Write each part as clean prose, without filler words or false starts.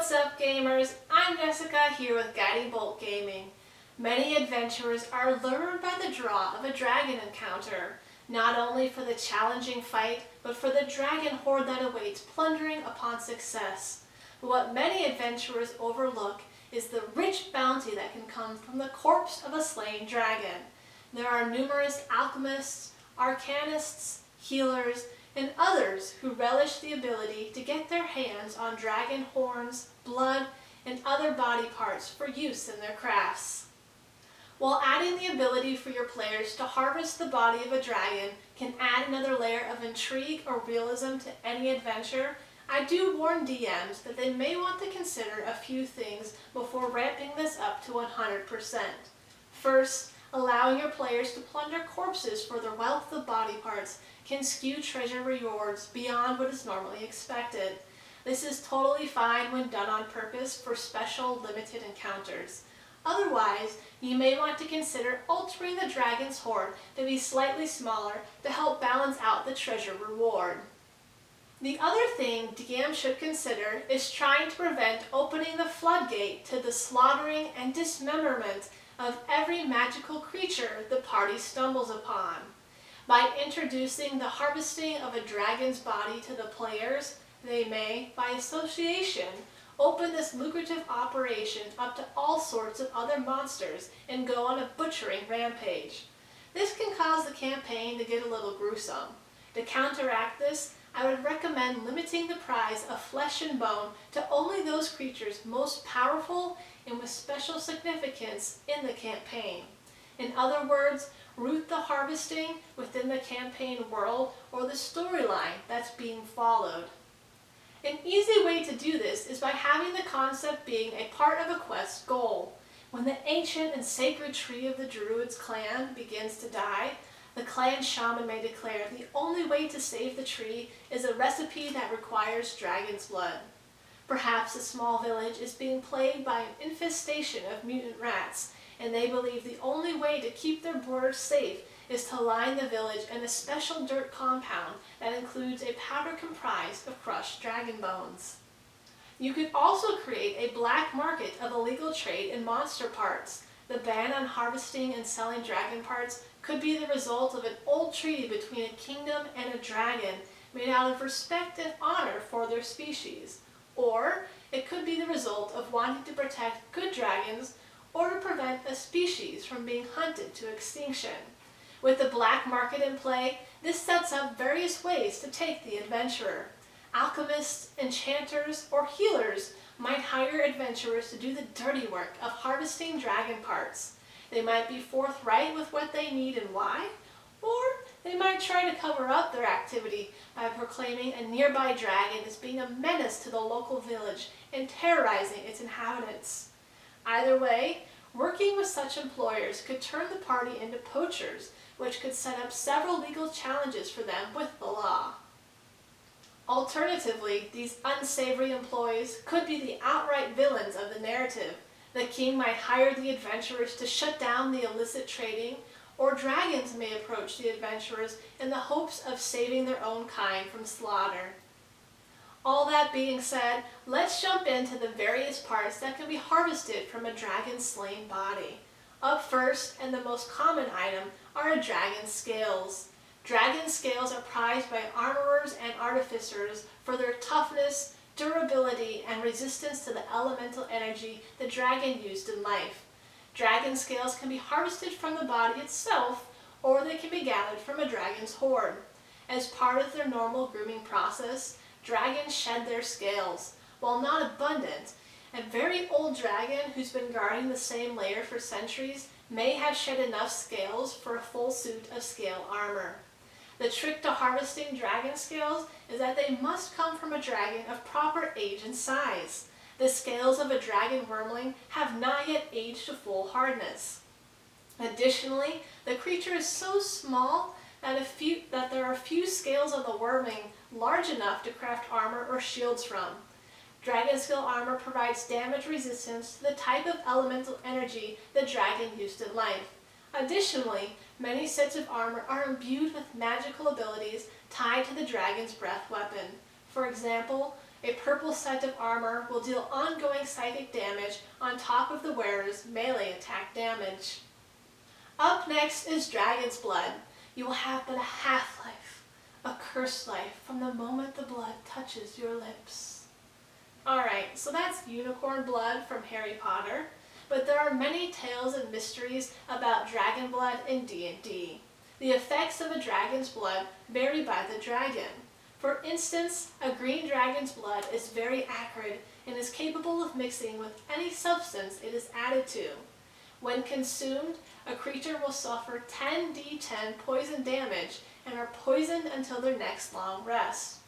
what's up gamers? I'm Jessica here with Guiding Bolt Gaming. Many adventurers are lured by the draw of a dragon encounter, not only for the challenging fight, but for the dragon horde that awaits plundering upon success. But what many adventurers overlook is the rich bounty that can come from the corpse of a slain dragon. There are numerous alchemists, arcanists, healers, and others who relish the ability to get their hands on dragon horns, blood, and other body parts for use in their crafts. While adding the ability for your players to harvest the body of a dragon can add another layer of intrigue or realism to any adventure, I do warn DMs that they may want to consider a few things before ramping this up to 100%. First, allowing your players to plunder corpses for their wealth of body parts can skew treasure rewards beyond what is normally expected. This is totally fine when done on purpose for special limited encounters. Otherwise, you may want to consider altering the dragon's horde to be slightly smaller to help balance out the treasure reward. The other thing DMs should consider is trying to prevent opening the floodgate to the slaughtering and dismemberment of every magical creature the party stumbles upon. By introducing the harvesting of a dragon's body to the players, they may, by association, open this lucrative operation up to all sorts of other monsters and go on a butchering rampage. This can cause the campaign to get a little gruesome. To counteract this, I would recommend limiting the prize of flesh and bone to only those creatures most powerful and with special significance in the campaign. In other words, root the harvesting within the campaign world or the storyline that's being followed. An easy way to do this is by having the concept being a part of a quest goal. When the ancient and sacred tree of the Druid's clan begins to die, the clan shaman may declare the only way to save the tree is a recipe that requires dragon's blood. Perhaps a small village is being plagued by an infestation of mutant rats, and they believe the only way to keep their borders safe is to line the village in a special dirt compound that includes a powder comprised of crushed dragon bones. You could also create a black market of illegal trade in monster parts. The ban on harvesting and selling dragon parts could be the result of an old treaty between a kingdom and a dragon made out of respect and honor for their species. Or it could be the result of wanting to protect good dragons or to prevent a species from being hunted to extinction. With the black market in play, this sets up various ways to take the adventurer. Alchemists, enchanters, or healers might hire adventurers to do the dirty work of harvesting dragon parts. They might be forthright with what they need and why, or they might try to cover up their activity by proclaiming a nearby dragon as being a menace to the local village and terrorizing its inhabitants. Either way, working with such employers could turn the party into poachers, which could set up several legal challenges for them with the law. Alternatively, these unsavory employees could be the outright villains of the narrative. The king might hire the adventurers to shut down the illicit trading, or dragons may approach the adventurers in the hopes of saving their own kind from slaughter. All that being said, let's jump into the various parts that can be harvested from a dragon's slain body. Up first, and the most common item, are a dragon's scales. Dragon scales are prized by armorers and artificers for their toughness, durability, and resistance to the elemental energy the dragon used in life. Dragon scales can be harvested from the body itself, or they can be gathered from a dragon's horde. As part of their normal grooming process, dragons shed their scales. While not abundant, a very old dragon who's been guarding the same lair for centuries may have shed enough scales for a full suit of scale armor. The trick to harvesting dragon scales is that they must come from a dragon of proper age and size. The scales of a dragon wormling have not yet aged to full hardness. Additionally, the creature is so small that there are few scales on the wormling large enough to craft armor or shields from. Dragon scale armor provides damage resistance to the type of elemental energy the dragon used in life. Additionally, many sets of armor are imbued with magical abilities tied to the dragon's breath weapon. For example, A purple set of armor will deal ongoing psychic damage on top of the wearer's melee attack damage. Up next is Dragon's Blood. You will have but a half-life, a cursed life from the moment the blood touches your lips. Alright, so that's unicorn blood from Harry Potter, but there are many tales and mysteries about dragon blood in D&D. The effects of a dragon's blood vary by the dragon. For instance, a green dragon's blood is very acrid and is capable of mixing with any substance it is added to. When consumed, a creature will suffer 10d10 poison damage and are poisoned until their next long rest.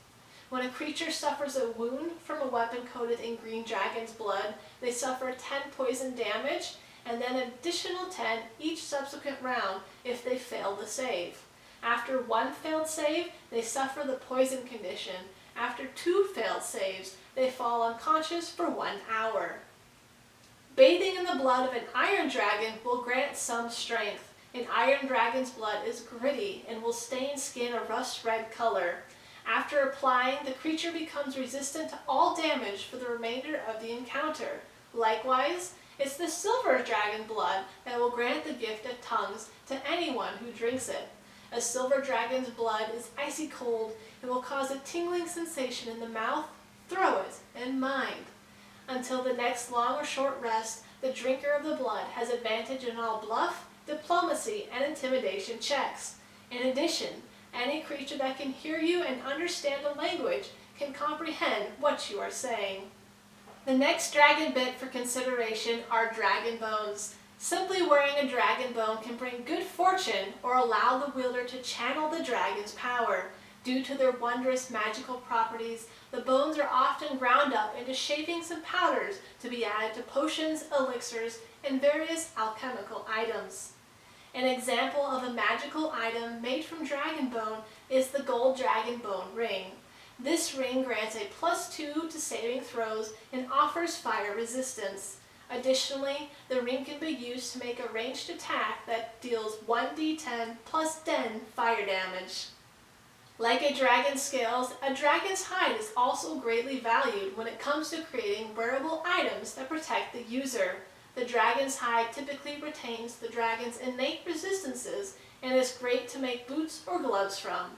When a creature suffers a wound from a weapon coated in green dragon's blood, they suffer 10 poison damage and then an additional 10 each subsequent round if they fail the save. After one failed save, they suffer the poison condition. After 2 failed saves, they fall unconscious for 1 hour. Bathing in the blood of an iron dragon will grant some strength. An iron dragon's blood is gritty and will stain skin a rust red color. After applying, the creature becomes resistant to all damage for the remainder of the encounter. Likewise, it's the silver dragon blood that will grant the gift of tongues to anyone who drinks it. A silver dragon's blood is icy cold and will cause a tingling sensation in the mouth, throat, and mind. Until the next long or short rest, the drinker of the blood has advantage in all bluff, diplomacy, and intimidation checks. In addition, any creature that can hear you and understand a language can comprehend what you are saying. The next dragon bit for consideration are dragon bones. Simply wearing a dragon bone can bring good fortune or allow the wielder to channel the dragon's power. Due to their wondrous magical properties, the bones are often ground up into shavings and powders to be added to potions, elixirs, and various alchemical items. An example of a magical item made from dragon bone is the gold dragon bone ring. This ring grants a +2 to saving throws and offers fire resistance. Additionally, the ring can be used to make a ranged attack that deals 1d10 plus 10 fire damage. Like a dragon's scales, a dragon's hide is also greatly valued when it comes to creating wearable items that protect the user. The dragon's hide typically retains the dragon's innate resistances and is great to make boots or gloves from.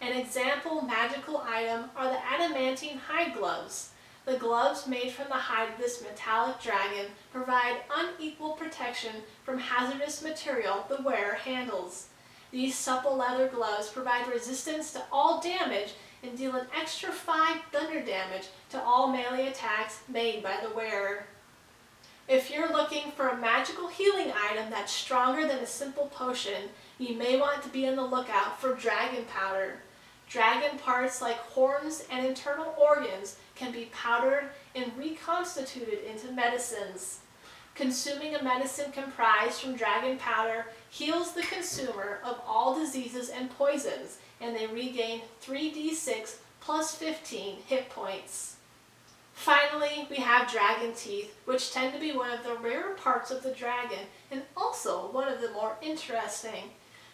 An example magical item are the adamantine hide gloves. The gloves made from the hide of this metallic dragon provide unequal protection from hazardous material the wearer handles. These supple leather gloves provide resistance to all damage and deal an extra 5 thunder damage to all melee attacks made by the wearer. If you're looking for a magical healing item that's stronger than a simple potion, you may want to be on the lookout for dragon powder. Dragon parts like horns and internal organs can be powdered and reconstituted into medicines. Consuming a medicine comprised from dragon powder heals the consumer of all diseases and poisons, and they regain 3d6 plus 15 hit points. Finally, we have dragon teeth, which tend to be one of the rarer parts of the dragon and also one of the more interesting.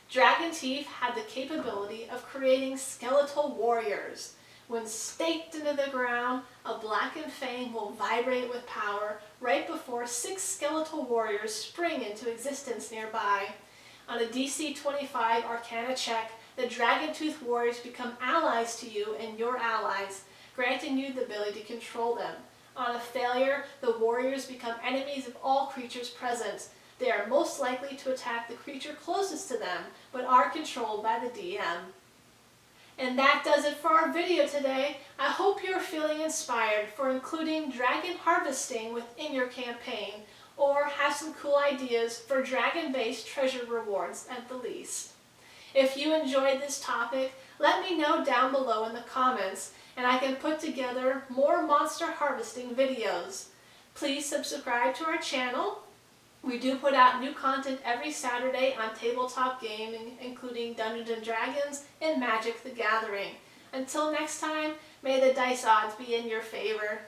Dragon teeth have the capability of creating skeletal warriors. When staked into the ground, a blackened fang will vibrate with power right before 6 skeletal warriors spring into existence nearby. On a DC 25 Arcana check, the dragon tooth warriors become allies to you and your allies, granting you the ability to control them. On a failure, the warriors become enemies of all creatures present. They are most likely to attack the creature closest to them, but are controlled by the DM. And that does it for our video today. I hope you're feeling inspired for including dragon harvesting within your campaign, or have some cool ideas for dragon-based treasure rewards at the least. If you enjoyed this topic, let me know down below in the comments, and I can put together more monster harvesting videos. Please subscribe to our channel. We do put out new content every Saturday on tabletop gaming, including Dungeons & Dragons and Magic the Gathering. Until next time, may the dice odds be in your favor.